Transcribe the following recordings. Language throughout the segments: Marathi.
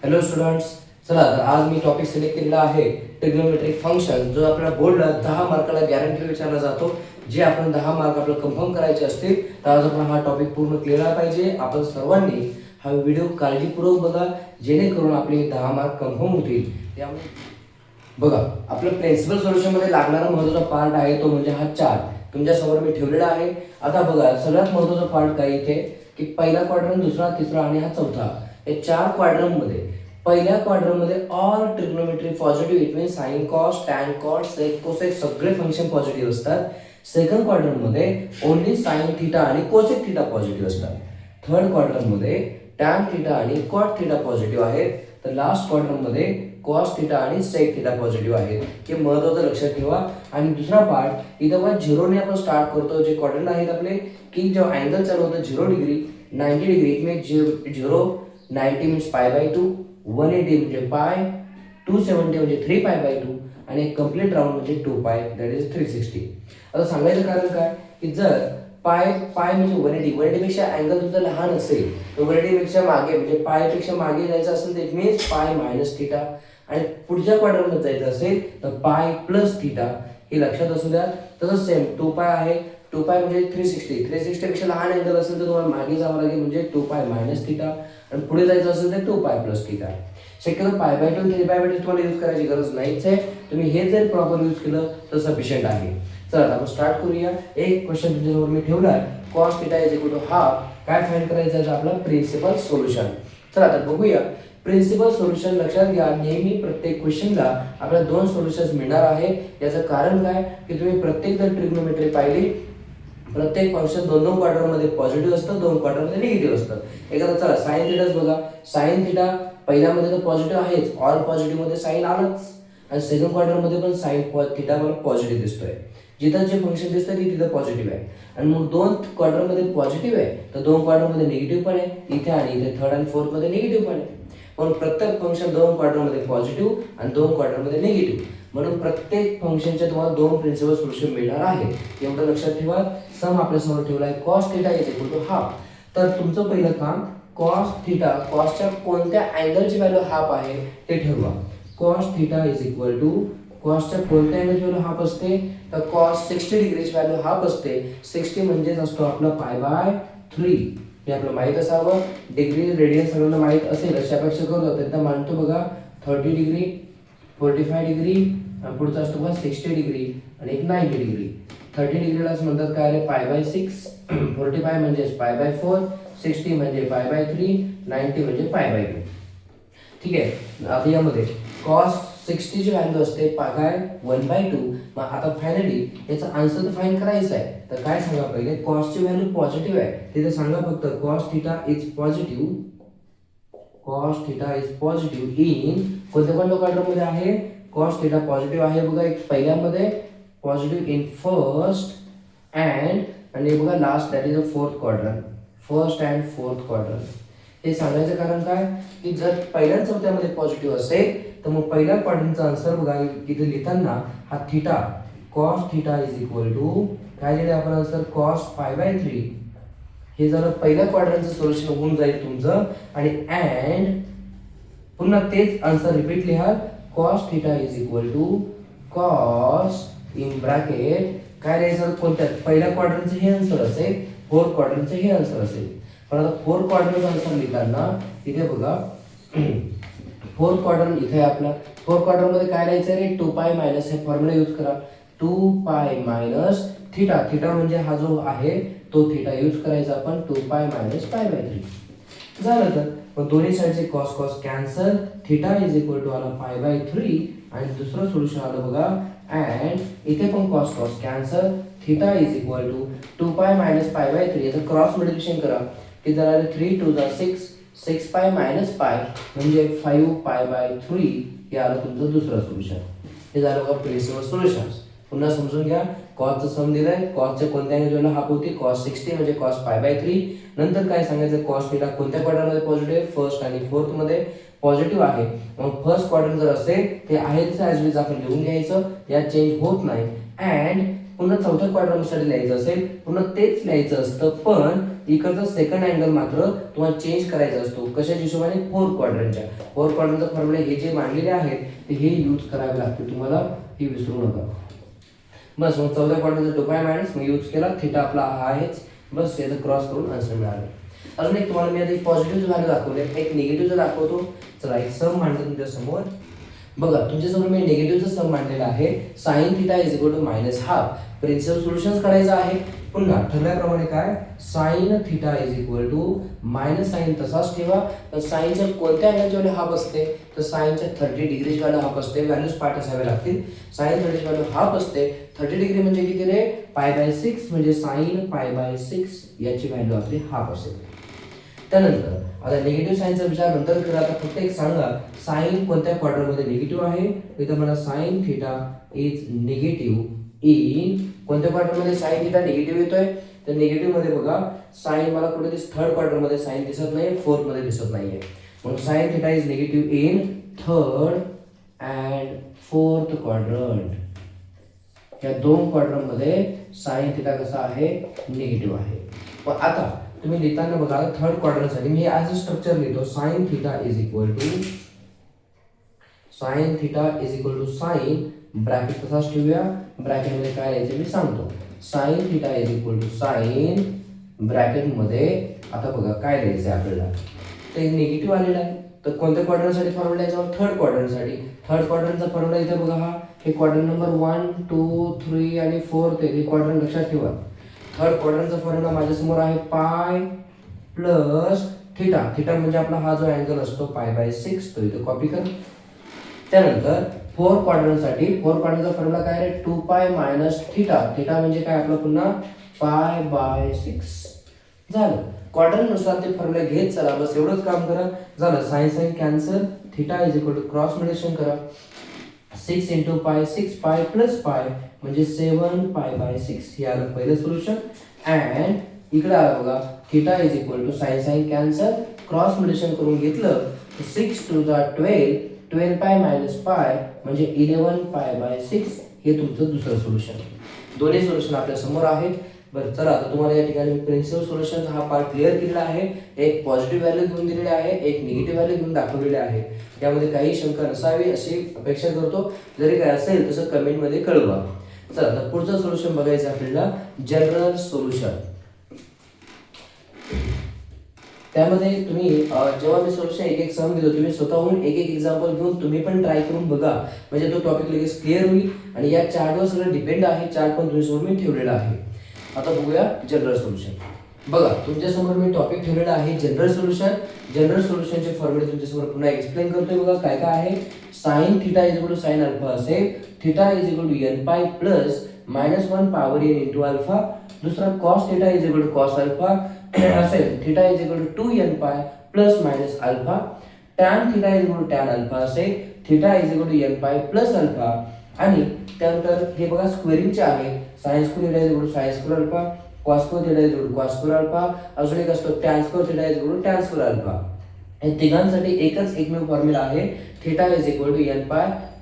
हॅलो स्टुडंट्स, चला तर आज मी टॉपिक सिलेक्ट केलेला आहे ट्रिग्नोमेट्रिक फंक्शन, जो आपल्या बोर्डला 10 मार्काला गॅरंटी विचारला जातो. जे आपण 10 मार्क आपल्याला कन्फर्म करायचे असतील तर आज आपण हा टॉपिक पूर्ण क्लिअर पाहिजे. आपण सर्वांनी हा व्हिडिओ काळजीपूर्वक बघा, जेणेकरून आपले 10 मार्क कन्फर्म होतील. त्यामुळे बघा, आपलं प्रिन्सिपल सोल्युशन मध्ये लागणारा महत्त्वाचा पार्ट आहे तो म्हणजे हा चार्ट तुमच्या समोर मी ठेवलेला आहे. आता बघा, सगळ्यात महत्त्वाचा पार्ट काय इथे की पहिला क्वाड्रंट, दुसरा, तिसरा आणि हा चौथा, या 4 क्वाड्रंट मध्ये पहिल्या क्वाड्रंट मध्ये all trigonometry positive, it means sine cos, tan cos, sec cosec सगळे फंक्शन पॉझिटिव्ह असतात. सेकंड क्वाड्रंट मध्ये ओन्ली साइन थीटा आणि कोसेक थीटा पॉझिटिव्ह असतात. थर्ड क्वाड्रंट मध्ये टॅन थीटा आणि कॉट थीटा पॉझिटिव्ह आहेत. तर लास्ट क्वाड्रंट मध्ये कॉस थीटा आणि सेक थीटा पॉझिटिव्ह आहेत. हे महत्त्वाचं लक्षात ठेवा. आणि दुसरा पार्ट इथं बघा, झिरोने आपण स्टार्ट करतो. जे क्वाड्रंट आहेत आपले की जेव्हा अँगल चालू होतं 0 degree 90 degree, it means 0 90 means pi by 2, 180 म्हणजे पाय, 270 म्हणजे 3 पाय बाय 2 आणि एक कंप्लीट राऊंड म्हणजे 2 पाय, दॅट इज 360. आता सांगायचं कारण काय की जर पाय पाय म्हणजे 180 पेक्षा अँगल तुमचा लहान असेल तर 180 पेक्षा मागे म्हणजे पायपेक्षा मागे जायचं असेल तर it means pi minus theta. आणि पुढच्या क्वाड्रंटमध्ये जायचं असेल तर पाय प्लस थीटा, हे लक्षात असू द्या. तसंच सेम 2 पाय आहे, 2 पाय म्हणजे 360 पेक्षा लहान अँगल असेल तर तुम्हाला मागे जावं लागेल म्हणजे 2 पाय मायनस थीटा, आणि पुढे जायचं असेल तर 2 पाय प्लस थीटा. शक्यतो पाय बाय 2 3 पाय बाय 2 तुम्हाला यूज करायची गरज नाहीच आहे. तुम्ही हे जर प्रॉपर यूज केलं तर सफिशियंट आहे. चला आपण स्टार्ट करूया. एक क्वेश्चन तुमच्यासमोर मी ठेवला आहे, cos theta is equal to half. काय फाइंड करायचं आहे आपला प्रिन्सिपल सोल्युशन. चला तर बघूया. प्रिन्सिपल सोल्युशन लक्षात घ्या, नेहमी प्रत्येक क्वेश्चनला आपल्याला 2 सोल्युशन्स मिळणार आहे. याचं कारण काय की तुम्ही प्रत्येक जर ट्रिग्नोमेट्री पाहिली, प्रत्येक फंक्शन 2 क्वाड्रंट मध्ये पॉझिटिव्ह असतं, 2 क्वाड्रंट मध्ये निगेटिव्ह असतं. एखादा चला साइन थीटाच बघा, साइन थीटा पहिल्यामध्ये तर पॉझिटिव्ह आहेच, ऑल पॉझिटिव्ह मध्ये साइन आलंच. आणि सेकंड क्वाड्रंट मध्ये पण साइन थीटा मला पॉझिटिव्ह दिसतोय. जिथं जे फंक्शन दिसतं ते तिथं पॉझिटिव्ह आहे. आणि मग 2 क्वाड्रंट मध्ये पॉझिटिव्ह आहे तर 2 क्वाड्रंट मध्ये निगेटिव्ह पण आहे इथे, आणि इथे थर्ड आणि फोर्थ मध्ये निगेटिव्ह पण आहे. म्हणून प्रत्येक फंक्शन 2 क्वाड्रंट मध्ये पॉझिटिव्ह आणि 2 क्वाड्रंट मध्ये निगेटिव्ह. म्हणून प्रत्येक फंक्शनच्या तुम्हाला 2 प्रिन्सिपल सोल्युशन मिळणार आहे. एवढं लक्षात ठेवा. सम आपल्या समोर ठेवला आहे cos theta is equal to half. तर तुमचं पहिलं काम कॉस थीटा, कॉसच्या कोणत्या अँगलची व्हॅल्यू हाफ आहे ते ठरवा. Cos theta is equal to कॉसच्या कोणत्या अँगलची व्हॅल्यू हाफ असते तर कॉस 60 डिग्रीची व्हॅल्यू हाफ असते. 60 म्हणजेच असतो आपला पाय बाय 3. हे आपलं माहित असावं. डिग्री रेडियन सगळ्यांना माहित असेल अशी अपेक्षा करतो. तर मानतो बघा 30 डिग्री, 45 डिग्री आणि पुढचा असतो बघा 60 डिग्री आणि एक 90 डिग्री. 30 डिग्रीलाच म्हणतात काय रे पाय बाय 6, 45 म्हणजे पाय बाय 4, 60 म्हणजे पाय बाय 3, 90 म्हणजे पाय बाय 2. ठीक आहे. आता यामध्ये कॉस 60 ची व्हॅल्यू असते काय 1/2. मग आता फायनली याचा आन्सर फाइंड करायचा आहे. तर काय सांगा पहिले, कॉस ची व्हॅल्यू पॉझिटिव्ह आहे तिथे सांगा फक्त cos theta is positive. Cos theta is positive in कोणत्या क्वाड्रंट मध्ये आहे. कॉस थीटा पॉझिटिव्ह आहे बघा, एक पहिल्यामध्ये पॉझिटिव्ह इन फर्स्ट अँड, आणि बघा last that is a fourth quadrant. First and fourth quadrant. हे सांगायचं कारण काय की जर पहिल्या चौथ्यामध्ये पॉझिटिव्ह असेल तर मग पहिल्या क्वाड्रंटचा आन्सर बघा इथे लिहिताना हा theta, cos theta is equal to काय लिहिले आपण आन्सर कॉस पाय बाय 3. हे झालं पहिल्या क्वाड्रंटचं सोल्युशन होऊन जाईल तुमचं. आणि अँड पुन्हा तेच आन्सर रिपीट लिहा, cos theta is equal to cos in bracket काय लिहायचं कोणत्या पहिल्या क्वाड्रंटचं हे आन्सर असेल, फोर्थ क्वाड्रंटचं हे आन्सर असेल. पण आता फोर्थ क्वाड्रंटचं आन्सर लिहिताना इथे बघा फोर्थ क्वाड्रंट इथे आपला फोर्थ क्वाड्रंट मध्ये काय लिहायचं रे 2 पाय मायनस, हे फॉर्म्युला यूज करा 2 पाय मायनस थीटा. थीटा म्हणजे हा जो आहे तो थीटा यूज करायचा आपण 2 पाय मायनस पाय बाय 3 झालं. तर मग दोन्ही साईडचे cos cos cancel, theta is equal to आला पाय बाय 3. आणि दुसरं सोल्युशन आलं बघा अँड इथे पण cos cos cancel, theta is equal to 2 pi minus pi by 3. याचं क्रॉस मल्टिप्लिकेशन करा की जरा 3 2 जा 6, 6 पाय मायनस पाय म्हणजे 5 पाय बाय 3. हे आलं तुमचं दुसरं सोल्युशन. हे झालं बघा प्रिन्सिपल सोल्युशन. पुन्हा समजून घ्या. कॉसचं सम दिलंय, कॉसच्या कोणत्या अँगलला हाफ होती कॉस 60 म्हणजे कॉस पाय बाय 3. नंतर काय सांगायचं कॉस थीटा कोणत्या क्वाड्रंटमध्ये पॉझिटिव्ह, फर्स्ट आणि फोर्थ मध्ये पॉझिटिव्ह आहे. मग फर्स्ट क्वाड्रंट जर असेल ते आहेच ॲज इट इज आपण लिहून घ्यायचं, यात चेंज होत नाही. अँड पुन्हा चौथ्या क्वाड्रंटसाठी लिहायचं असेल पुन्हा तेच लिहायचं असतं, पण इकडचा सेकंड अँगल मात्र तुम्हाला चेंज करायचा असतो. कशाच्या हिशोबाने? 4 क्वाड्रंटच्या. 4 क्वाड्रंटचा फॉर्म्युला हे जे मांडलेले आहेत ते हे यूज करावे लागते तुम्हाला, हे विसरू नका. बस मग 14 क्वाड्रंटचा 2 पाय मायनस मग यूज केला, थिटा आपला हा आहेच. बस याचं क्रॉस करून आन्सर मिळालं. अजून एक तुम्हाला मी आता एक पॉझिटिव्ह व्हॅल्यू दाखवले, एक निगेटिव्ह दाखवतो. चला एक सम मांडतो तुमच्या समोर. बघा तुमच्यासमोर मी निगेटिव्हचं सम मांडलेलं आहे. Sine theta is equal to -1/2. Principal solutions काढायचं आहे. पुन्हा ठरल्याप्रमाणे काय, sine theta is equal to minus sine तसाच ठेवा. तर साइनच्या कोणत्या अँगलची व्हॅल्यू हाफ असते? तर साइनच्या 30 डिग्रीची व्हॅल्यू हाफ असते. व्हॅल्यूज पाठ असावे लागतील. साइन 30 व्हॅल्यू हाफ असते. 30 डिग्री म्हणजे किती रे? π/6 म्हणजे साइन π/6 याची व्हॅल्यू आपली हाफ असेल. त्यानंतर आता निगेटिव्ह साइनचा विचार नंतर करा. आता फक्त एक सांगा, साइन कोणत्या क्वाड्रंटमध्ये निगेटिव्ह आहे? इथं मला sign theta is negative in कोणत्या क्वाड्रंटमध्ये साइन थिटा निगेटिव्ह येतोय? तर निगेटिव्ह मध्ये बघा साइन मला कुठे थर्ड क्वाड्रंटमध्ये साइन दिसत नाही, फोर्थ मध्ये दिसत नाहीये. म्हणून sign theta is negative in third and fourth quadrant. या दोन क्वाड्रंटमध्ये साइन थिटा कसा आहे? निगेटिव्ह आहे. पण आता तुम्ही लिहिताना बघा थर्ड क्वाड्रंटसाठी मी ॲज अ स्ट्रक्चर लिहितो. Sine theta is equal to sine bracket तसाच ठेवूया. ब्रॅकेटमध्ये काय लिहायचं मी सांगतो. Sine theta is equal to sine ब्रॅकेटमध्ये आता बघा काय लिहायचं आपल्याला. ते निगेटिव्ह आलेलं आहे. तर कोणत्या क्वाड्रंटसाठी फॉर्म्युला याच्यावर? थर्ड क्वाड्रंटसाठी. थर्ड क्वाड्रंटचा फॉर्म्युला इथे बघा हा. हे क्वाड्रंट नंबर 1, 2, 3 आणि 4 हे क्वाड्रंट लक्षात ठेवा. थर्ड क्वाड्रंटचा फॉर्म्युला माझ्यासमोर आहे पाय प्लस थिटा. थिटा म्हणजे आपला हा जो अँगल असतो π/6 तो इथे कॉपी कर. त्यानंतर फोर्थ क्वाड्रंटसाठी फोर्थ क्वाड्रंटचा फॉर्म्युला काय आहे? 2π मायनस थिटा. थिटा म्हणजे काय आपला पुन्हा π/6 झालं. क्वाड्रंट नुसार ते फॉर्म्युला घेत चला. बस एवढंच काम करा. झालं. Sine sine cancel. Theta is equal to cross multiplication करा. 6 × π 6π प्लस π म्हणजे 7π/6 हे आलं पहिलं सोल्युशन. अँड इकडे आलं बघा theta is equal to sine sine cancel, cross multiplication करून घेतलं 6 × 2 = 12, 12π मायनस π म्हणजे 11π/6 हे तुमचं दुसरं सोल्युशन. दोन्ही सोल्युशन आपल्या समोर आहेत. बरं चला आता तुम्हाला या ठिकाणी प्रिन्सिपल सोल्युशन हा पार्ट क्लिअर केलेला आहे. एक पॉझिटिव्ह व्हॅल्यू घेऊन दिलेली आहे, एक निगेटिव्ह व्हॅल्यू घेऊन दाखवलेली आहे. यामध्ये काही शंका नसावी अशी अपेक्षा करतो. जरी काय असेल तसं कमेंटमध्ये कळवा. चला तर पुढचं सोल्युशन बघायचं आपल्याला, जनरल सोल्युशन. त्यामध्ये तुम्ही जेव्हा मी सोल्युशन एक एक सम देतो तुम्ही स्वतःहून एक एक एक्झाम्पल घेऊन तुम्ही पण ट्राय करून बघा. म्हणजे तो टॉपिक लगेच क्लिअर होईल. आणि या चार्टवर सगळं डिपेंड आहे. चार्ट पण तुमच्यासमोर मी ठेवलेला आहे. आता बघूया जनरल सोल्युशन. बघा तुमच्यासमोर मी टॉपिक ठेवलेला आहे जनरल सोल्युशन. जनरल सोल्युशनचे फॉर्म्युले तुमच्यासमोर पुन्हा एक्सप्लेन करतोय. बघा काय काय आहे. Sine theta is equal to sine alpha असेल. Theta is equal to nπ plus -1 power n into alpha. दुसरा cos theta is equal to cos alpha असेल. Theta is equal to 2nπ plus minus alpha. Tan theta is equal to tan alpha असेल. Theta is equal to nπ plus alpha. आणि त्यानंतर हे बघा स्क्वेअरिंगचे आहे. Sine square theta is equal to sine square alpha. Cos square theta is equal to cos square alpha. अजून एक असतो tan square theta is equal to tan square alpha. या तिघांसाठी एकच एकमेव फॉर्म्युला आहे. Theta is equal to nπ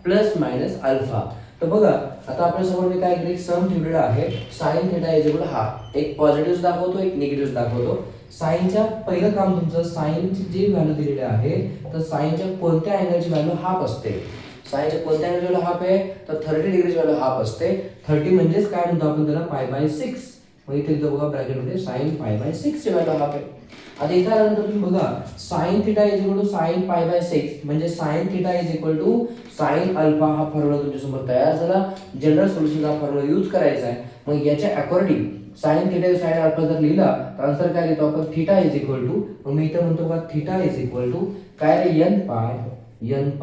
plus minus alpha. तर बघा आता आपल्या समोर मी काय केले सम ठेवलेला आहे. Sine theta is equal to हा एक पॉझिटिव्ह दाखवतो एक निगेटिव्ह दाखवतो. साइनच्या पहिलं काम तुमचं साइनची जी व्हॅल्यू दिलेली आहे तर साइनच्या कोणत्या अँगलची व्हॅल्यू हाफ असते. साइनच्या कोणत्या अँगलची व्हॅल्यू हाफ आहे तर 30 डिग्रीची व्हॅल्यू हाफ असते. 30 म्हणजेच काय म्हणतो आपण त्याला π/6. मग इथे बघा ब्रॅकेटमध्ये साइन π/6 ची व्हॅल्यू हाफ आहे. आता इथे आल्यानंतर तुम्ही बघा sine theta is equal to sine π/6 म्हणजे sine theta is equal to sine alpha हा फॉर्म्युला तुमच्यासमोर तयार झाला. जनरल सोल्युशनचा फॉर्म्युला यूज करायचा आहे. मग याच्या according sine theta sine alpha जर लिहिला तर आन्सर काय लिहितो आपण थिटा इज इक्वल टू. मग मी इथे म्हणतो बघा थिटा इज इक्वल टू काय रे nπ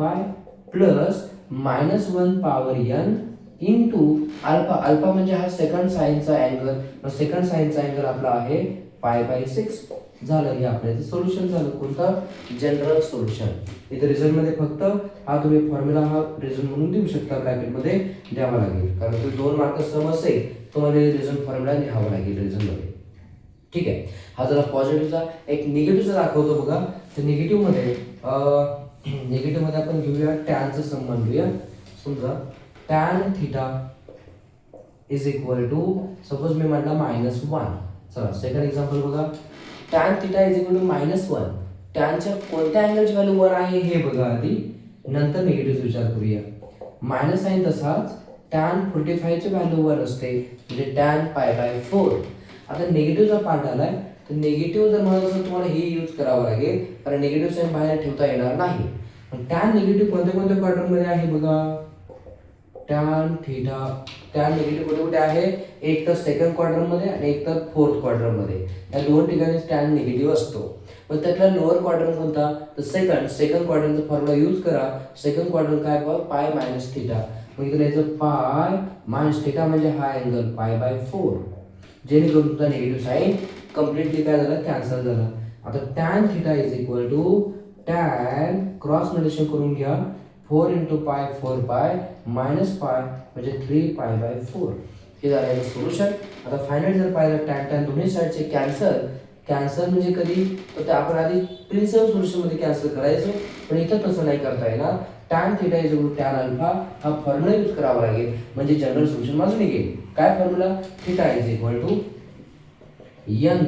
plus -1 power n into alpha. Alpha म्हणजे हा सेकंड साइनचा अँगल. मग सेकंड साइनचा अँगल आपला आहे π/6 झालं. हे आपल्याचं सोल्युशन झालं. कोणतं जनरल सोल्युशन. इथे रिझल्ट मध्ये फक्त हा तुम्ही फॉर्म्युला हा रिझल्ट म्हणून देऊ शकता. ब्रॅकेटमध्ये द्यावा लागेल कारण ते 2 मार्क सम असेल तुम्हाला रिझल्ट फॉर्म्युला लिहावा लागेल रिझल्ट मध्ये. ठीक आहे. हा जरा पॉझिटिव्हचा एक निगेटिव्हचा दाखवतो बघा. तर निगेटिव्ह मध्ये आपण घेऊया टॅनचं सम मांडूया. समजा tan theta is equal to suppose मी मांडला -1. चला सेकंड एक्झाम्पल बघा. Tan theta is equal to -1. टॅनच्या कोणत्या अँगलची व्हॅल्यू 1 आहे हे बघा आधी, नंतर निगेटिव्ह विचार करूया. मायनस साइन तसाच टॅन 45 ची व्हॅल्यू 1 असते, म्हणजे टॅन π/4. आता निगेटिव्हचा पार्ट आलाय, तर निगेटिव्ह जर म्हणत असेल तुम्हाला हे यूज करावं लागेल, कारण निगेटिव्ह साइन बाहेर ठेवता येणार नाही. टॅन निगेटिव्ह कोणत्या कोणत्या क्वाड्रंटमध्ये आहे बघा. टॅन थिटा टॅन निगेटिव्ह कुठे कुठे आहे, एक तर सेकंड क्वाड्रंट मध्ये आणि एक तर फोर्थ क्वाड्रंट मध्ये. या दोन ठिकाणी टॅन निगेटिव्ह असतो. मग त्यातला लोअर क्वाड्रंट कोणता, तर सेकंड क्वाड्रंटचा फॉर्म्युला यूज करा. सेकंड क्वाड्रंट काय बघा, पाय मायनस थिटा. मग इकडे यायचं पाय मायनस थिटा म्हणजे हा अँगल π/4, जेणेकरून तुमचा निगेटिव्ह साइन कम्प्लिटली काय झाला, कॅन्सल झाला. आता tan theta is equal to tan cross multiplication करून घ्या, 4 × पाय 4π मायनस पाय म्हणजे 3π/4. हे झालं याचं सोल्युशन. आता फायनल जर पाहिलं टॅन टॅन दोन्ही साईडचे कॅन्सल म्हणजे कधी, तर ते आपण आधी प्रिन्सिपल सोल्युशन मध्ये कॅन्सल करायचं, पण इथं तसं नाही करता येणार. Tan theta is equal to tan alpha हा फॉर्म्युला यूज करावा लागेल, म्हणजे जनरल सोल्युशन माझं निघेल. काय formula, theta is equal to n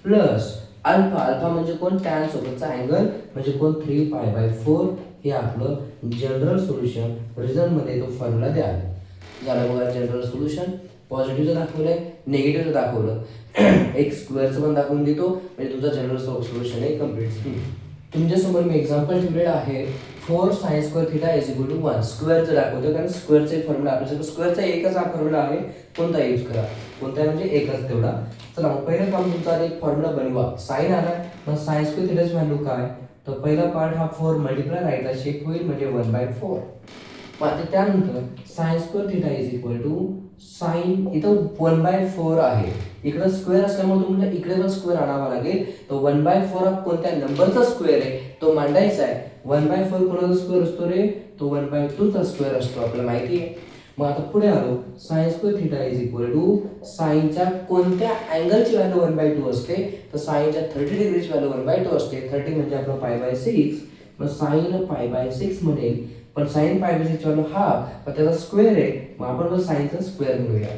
plus alpha म्हणजे कोण, टॅन सोबतचा अँगल म्हणजे कोण 3π/4. हे आपलं जनरल सोल्युशन. रिझल्ट मध्ये तो फॉर्म्युला द्या. झालं बघा जनरल सोल्युशन. पॉझिटिव्हचं दाखवलंय, निगेटिव्हचं दाखवलं, एक स्क्वेअरचं पण दाखवून देतो, म्हणजे तुमचा जनरल सोल्युशन आहे कम्प्लीट. तुमच्यासमोर मी एक्झाम्पल ठेवलेलं आहे. 4 sin² theta is equal to 1. स्क्वेअरचं दाखवतो, कारण स्क्वेअरचा फॉर्म्युला आपल्यासाठी स्क्वेअरचा एकच हा फॉर्म्युला आहे, कोणता यूज करा, कोणता म्हणजे एकच तेवढा. चला मग पहिलं काम तुमचा एक फॉर्म्युला बनवा. साइन आलाय, मग sin² थिटाची व्हॅल्यू काय, तर पहिला पार्ट हा 4 मल्टिप्लाय राईटला शिफ्ट होईल, म्हणजे 1/4. मग आता त्यानंतर sin² theta is equal to sine, इथं 1/4 आहे, इकडं स्क्वेअर असल्यामुळे तुम्हाला इकडे पण स्क्वेअर आणावा लागेल. तो 1/4 हा कोणत्या नंबरचा स्क्वेअर आहे तो मांडायचा आहे. 1/4 कोणाचा स्क्वेअर असतो रे, तो 1/2 चा स्क्वेअर असतो, आपल्याला माहिती आहे. मग आता पुढे आलो, sin² theta is equal to साइनच्या कोणत्या अँगलची व्हॅल्यू 1/2 असते, तर साइनच्या 30 डिग्रीची व्हॅल्यू 1/2 असते. 30 म्हणजे आपलं π/6. मग साइन π/6 म्हणेल, पण साइन π/6 व्हॅल्यू हाफ, पण त्याचा स्क्वेअर आहे, मग आपण साइनचा स्क्वेअर घेऊया.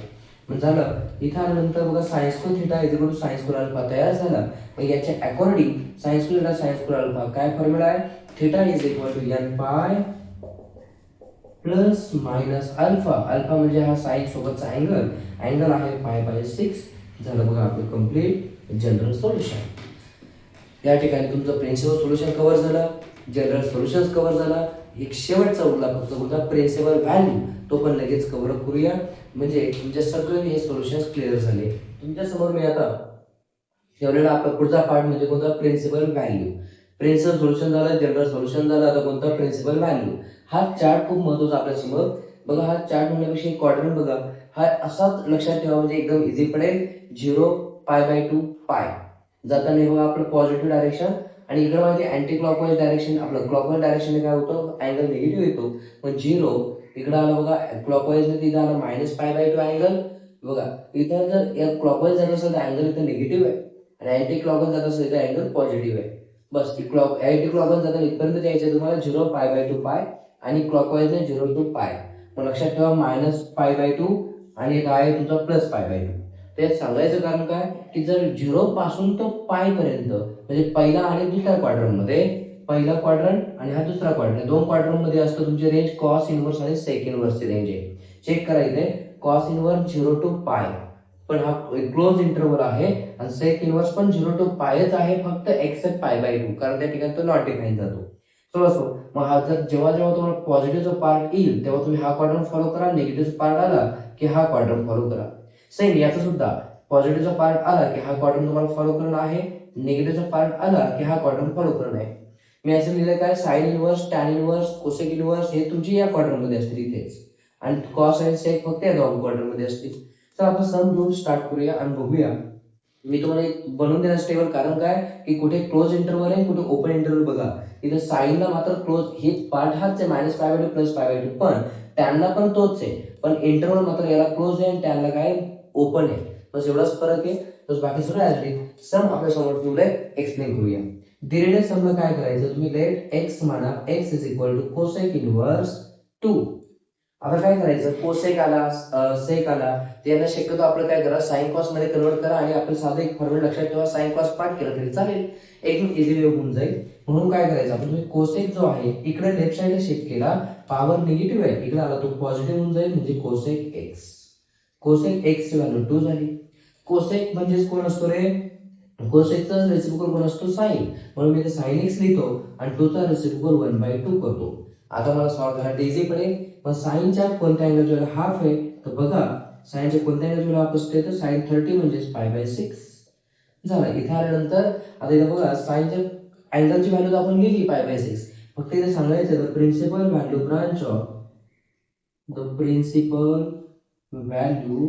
मग झालं. इथं आल्यानंतर बघा sin² theta is equal to sin² alpha तयार झाला. मग याच्या according sin² theta sin² alpha काय फॉर्म्युला आहे, theta is equal to n plus minus alpha. Alpha म्हणजे हा साइन सोबतचा अँगल आहे π/6. झालं बघा आपलं कम्प्लीट जनरल सोल्युशन. या ठिकाणी तुमचं प्रिन्सिपल सोल्युशन कव्हर झालं, जनरल सोल्युशन कव्हर झाला. एक शेवटचा उरला फक्त कोणता, प्रिन्सिपल व्हॅल्यू, तो पण लगेच कव्हर करूया, म्हणजे तुमचे सगळे हे सोल्युशन क्लिअर झाले. तुमच्या समोर मी आता ठेवलेला आपला पुढचा पार्ट म्हणजे कोणता, प्रिन्सिपल व्हॅल्यू. प्रिन्सिपल सोल्युशन झालं, जनरल सोल्युशन झालं, आता कोणता, प्रिन्सिपल व्हॅल्यू. हा चार्ट खूप महत्त्वाचा आपल्या समोर. बघा हा चार्ट म्हणण्यापेक्षा क्वाड्रंट बघा, हा असाच लक्षात ठेवा, म्हणजे एकदम इझी पडेल. 0 π/2 पाय जाताना बघा आपलं पॉझिटिव्ह डायरेक्शन, आणि इकडे माहिती अँटी क्लॉकवाईज डायरेक्शन. आपलं क्लॉकवाईज डायरेक्शन काय होतं, अँगल निगेटिव्ह येतो. पण 0 इकडे आला बघा, क्लॉकवाईज ने तिथं आला -π/2 अँगल. बघा इथं जर या क्लॉकवाईज जात असेल तर अँगल इथं निगेटिव्ह आहे, आणि अँटी क्लॉकवाईज जात असेल तर अँगल पॉझिटिव्ह आहे. बस अँटी क्लॉकवाईज जाताना इथपर्यंत जायचं तुम्हाला 0 π/2 पाय, आणि क्लॉकवाईज ने 0 to पाय. मग लक्षात ठेवा -π/2 आणि काय आहे तुमचा +π/2. ते सांगायचं कारण काय, की जर 0 पासून तो पाय पर्यंत, म्हणजे पहिला आणि दुसऱ्या क्वाड्रंट मध्ये, पहिला क्वाड्रंट आणि हा दुसरा क्वाड्रंट, दोन क्वाड्रंट मध्ये असतं तुमची रेंज कॉस इनवर्स आणि सेक इनवर्सची रेंज आहे. चेक करायचंय, कॉस इनवर्स 0 to पाय, पण हा क्लोज इंटरव्हल आहे, आणि सेक इनवर्स पण 0 to पायच आहे, फक्त एक्सेप्ट π/2, कारण त्या ठिकाणी तो नॉट डिफाईन जातो. सो असो, मग हा जर जेव्हा जेव्हा तुम्हाला पॉझिटिव्हचा पार्ट येईल तेव्हा तुम्ही हा क्वाड्रंट फॉलो करा, निगेटिव्ह पार्ट आला की हा क्वाड्रंट फॉलो करा. सेम याचं सुद्धा पॉझिटिव्हचा पार्ट आला की हा क्वाड्रंट तुम्हाला फॉलो करणं आहे, निगेटिव्हचा पार्ट आला की हा क्वाड्रंट फॉलो करणं आहे. मी असं लिहिलं काय, sine inverse, tan inverse, cosec inverse हे तुमची या क्वाड्रंट मध्ये असतील इथेच, आणि कॉस आणि सेक फक्त या दोन क्वाड्रंट मध्ये असतील. तर आपण सम घेऊन स्टार्ट करूया आणि बघूया. मी तुम्हाला एक बनवून देण्याचं टेबल, कारण काय की कुठे क्लोज इंटरव्हल आहे कुठे ओपन इंटरव्हल. बघा इथे साइनला मात्र क्लोज, हे पार्ट हाच आहे -π/2 +π/2, पण टॅनला पण तोच आहे, पण इंटरव्हल मात्र याला क्लोज आहे आणि टॅनला काय ओपन आहे. बस एवढाच फरक आहे, बस बाकी सगळं ऍज इट इज. सम आपल्या समोर ठेवलंय, एक्सप्लेन करूया. दिलेल्या समला काय करायचं, तुम्ही लेट एक्स म्हणा, x is equal to cosec inverse 2. आता काय करायचं, कोसेक आला, सेक आला, त्यांना शक्यतो आपलं काय करा, साइन कॉस मध्ये कन्वर्ट करा आणि आपण साधं एक फॉर्म्युला लक्षात ठेवा, साइन कॉस पाठ केलं तरी चालेल, एकदम इझी वे होऊन जाईल. म्हणून काय करायचं आपण, कोसेक जो आहे इकडे लेफ्ट साइडला शिफ्ट केला, पॉवर निगेटिव्ह आहे इकडे आला तो पॉझिटिव्ह होऊन जाईल, म्हणजे कोसेक एक्स. कोसेक एक्स ची व्हॅल्यू 2 झाली. कोसेक म्हणजेच कोण असतो रे, कोसेकचा रेसिप्रोकल कोण असतो, साइन, म्हणून मी ते साइन एक्स लिहितो आणि 2 चा रेसिप्रोकल 1/2 करतो. आता मला सॉल्व्ह करायला इझी पडेल. मग साइनच्या कोणत्या अँगलची व्हॅल्यू हाफ आहे, तर बघा साइनच्या कोणत्या अँगलची व्हॅल्यू हाफ असते, तर साइन 30 म्हणजे π/6 झालं. इथे आल्यानंतर आता इथे बघा साइनच्या अँगलची व्हॅल्यू आपण लिहिली π/6, फक्त इथे सांगायचं the principal value branch of, the principal value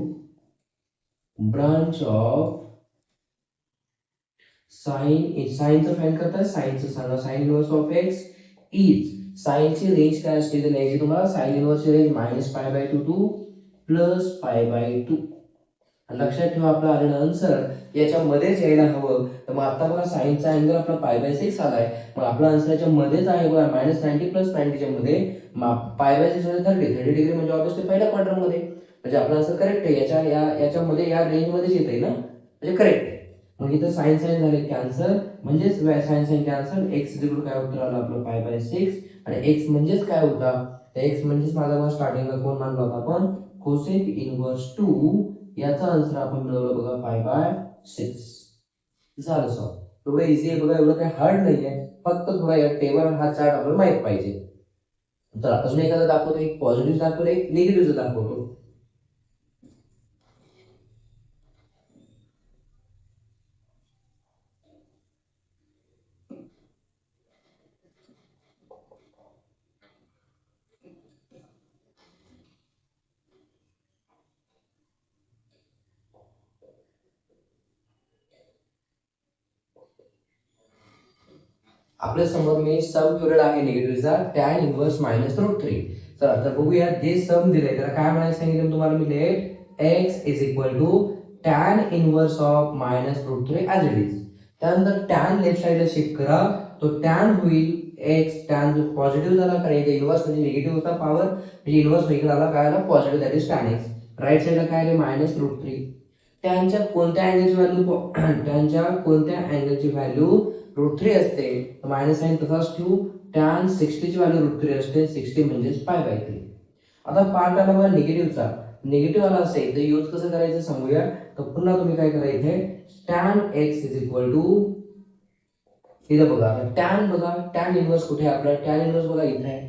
branch of sine, साइनचं फाइंड करताय, साइनचं सांगा, sine inverse of x is, साइनची रेंज काय असते ते लिहायची तुम्हाला, साइन इनवर्सची रेंज -π/2 टू +π/2. लक्षात ठेवा आपलं आलेलं आन्सर याच्यामध्येच यायला हवं. तर मग आता बघा साइनचा अँगल आपला π/6 आलाय, मग आपला आन्सर याच्या मध्येच आहे बघा, -90 + 90 च्या मध्ये, π/6 म्हणजे 30 डिग्री, म्हणजे ऑब्विसली पहिल्या क्वाड्रंट मध्ये, म्हणजे आपला आन्सर करेक्ट आहे. याच्यामध्ये या रेंज मध्येच येत आहे ना, म्हणजे करेक्ट आहे. मग इथं साइन साइन झाले कॅन्सल, म्हणजेच sine sine cancel, x equal काय उत्तर आलं आपलं π/6, आणि एक्स म्हणजेच काय होता, तर एक्स म्हणजेच माझा मग स्टार्टिंगला कोण मानला होता आपण, कोसेक इनव्हर्स 2, याचा आन्सर आपण मिळवलं बघा π/6. झालं सर, एवढं इझी आहे बघा, एवढं काही हार्ड नाहीये, फक्त थोडा या टेबल आणि हा चार्ट आपल्याला माहित पाहिजे. तर अजून एखादा दाखवतो, एक पॉझिटिव्ह दाखवतो, एक निगेटिव्ह दाखवतो. आपल्या समोर मी सम पिरियड आहे निगेटिव्हचा, tan इनव्हर्स -√3. चला तर बघूया, जे सम दिले त्याला काय म्हणायचं सांगितलं तुम्हाला मी, let x is equal to tan inverse of -√3 as it is. त्यानंतर tan लेफ्ट साइडला शिफ्ट करा, तो tan होईल x, tan जो पॉझिटिव्ह झाला, कारण इथे इनव्हर्स म्हणजे निगेटिव्ह होता पॉवर, म्हणजे इनव्हर्स इकडे आला, काय आला positive, that is tan x. Right साइडला काय आले -√3. त्यांच्या कोणत्या अँगलची व्हॅल्यू त्यांच्या कोणत्या अँगलची व्हॅल्यू √3 असते, मायनस साइन तसाच ठेवू, tan 60 ची व्हॅल्यू √3 असते, 60 म्हणजेच π/3. आता पार्ट आला बघा निगेटिव्हचा, निगेटिव्ह आला असेल तर यूज कसं करायचं सांगूया. तर पुन्हा तुम्ही काय करायचे, tan x is equal to, इथं बघा tan, बघा tan इनवर्स कुठे आहे आपला, tan इनवर्स बघा इथे आहे,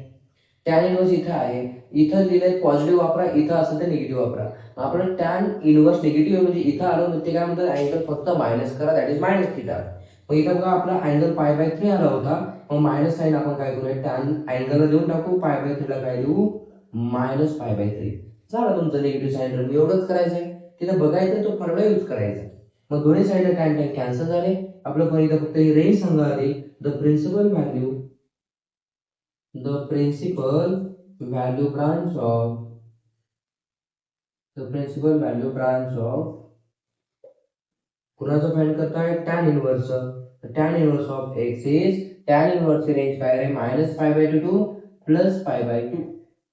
tan इनवर्स इथं आहे, इथं दिलंय पॉझिटिव्ह वापरा, इथं असेल तर निगेटिव्ह वापरा. आपण tan इनवर्स निगेटिव्ह म्हणजे इथं आलो, ते काय म्हणतात अँगल फक्त मायनस करा, दॅट इज -θ. मग इथं बघा आपला अँगल π/3 आला होता, मग मायनस साइन आपण काय करूया, tan अँगलला देऊन टाकू, π/3 ला काय देऊ, -π/3. झालं तुमचं निगेटिव्ह साइन टर्म, एवढंच करायचंय, तिथं बघायचं तो फॉर्म्युला यूज करायचा. मग दोन्ही साइडला tan tan कॅन्सल झाले, आपलं पण इथं फक्त ही रेंज सांगा आधी, the principal value, the principal value branch of, the principal value branch of कुणाचं फाइंड करताय, tan inverse. tan inverse of x is, tan inverse ची रेंज काय आहे, -π/2 टू +π/2.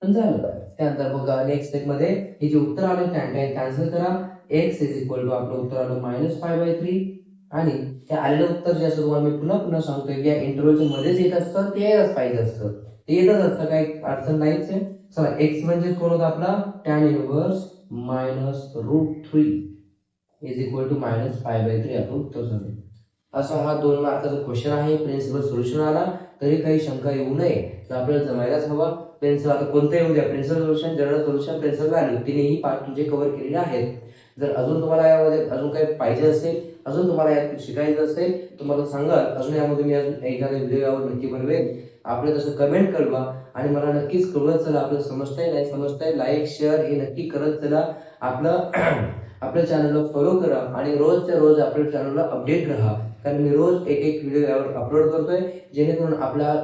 पण झालं. त्यानंतर बघा नेक्स्ट स्टेप मध्ये हे जे उत्तर आलं tan tan कॅन्सल करा, x इज इक्वल टू आपलं उत्तर आलं -π/3. आणि ते आलेलं उत्तर जे असतं तुम्हाला मी पुन्हा पुन्हा सांगतोय की या इंटरव्हलच्या मध्येच येत असतं, ते यायलाच पाहिजे असतं, ते येतच असतं, काही अडचण नाहीच आहे. चला x म्हणजे कोण होता आपला, tan inverse -√3 is equal to -π/3 आपलं उत्तर झालं. असा हा 2 मार्काचा क्वेश्चन आहे. प्रिन्सिपल सोल्युशन आला तरी काही शंका येऊ नये, तर आपल्याला जमायलाच हवा. प्रिन्सिपल आता कोणतं येऊ द्या, principal solution, general solution, principal value, तिन्ही पार्ट तुमचे कव्हर केलेले आहेत. जर अजून तुम्हाला यामध्ये अजून काही पाहिजे असेल, अजून तुम्हाला यात शिकायचं असेल, तुम्हाला सांगाल अजून यामध्ये मी अजून एखादा व्हिडिओ यावर नक्की बनवेल. आपले तसं कमेंट कळवा आणि मला नक्कीच कळवत चला, आपलं समजतंय नाही समजतंय, लाईक शेअर हे नक्की करत चला. आपलं आपल्या चॅनलला फॉलो करा आणि रोजच्या रोज आपल्या चॅनलला अपडेट राहा, कारण मी रोज एक एक व्हिडिओ यावर अपलोड करतोय, जेणेकरून आपला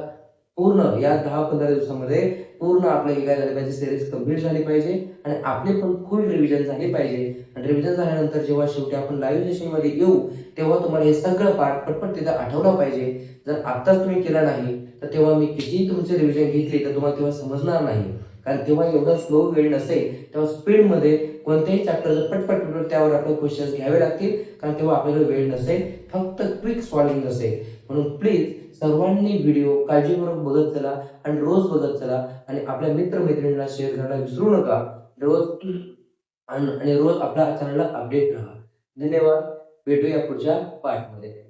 पूर्ण या 10-15 दिवसामध्ये पूर्ण आपलं हे काय झालं पाहिजे, सिरीज कंप्लीट झाली पाहिजे आणि आपली पण फुल रिव्हिजन झाली पाहिजे. आणि रिव्हिजन झाल्यानंतर जेव्हा शेवटी आपण लाईव्ह सेशन मध्ये येऊ, तेव्हा तुम्हाला हे सगळं पार्ट पटपट तिथं आठवलं पाहिजे. जर आत्ताच तुम्ही केलं नाही तर तेव्हा मी किती तुमची रिव्हिजन घेतली तर तुम्हाला तेव्हा समजणार नाही. कारण तेव्हा एवढा स्लो वेळ नसेल, तेव्हा स्पीडमध्ये कोणत्याही चॅप्टरचं पटपट पटपट त्यावर आपल्याला क्वेश्चन्स घ्यावे लागतील, कारण तेव्हा आपल्याकडे वेळ नसेल, फक्त क्विक सॉल्विंग असेल. म्हणून प्लीज सर्वांनी व्हिडिओ काळजीपूर्वक बघत चला आणि रोज बघत चला आणि आपल्या मित्रमैत्रिणींना शेअर करायला विसरू नका. रोज आणि रोज आपल्या चॅनलला अपडेट राहा. धन्यवाद. भेटूया पुढच्या पार्टमध्ये.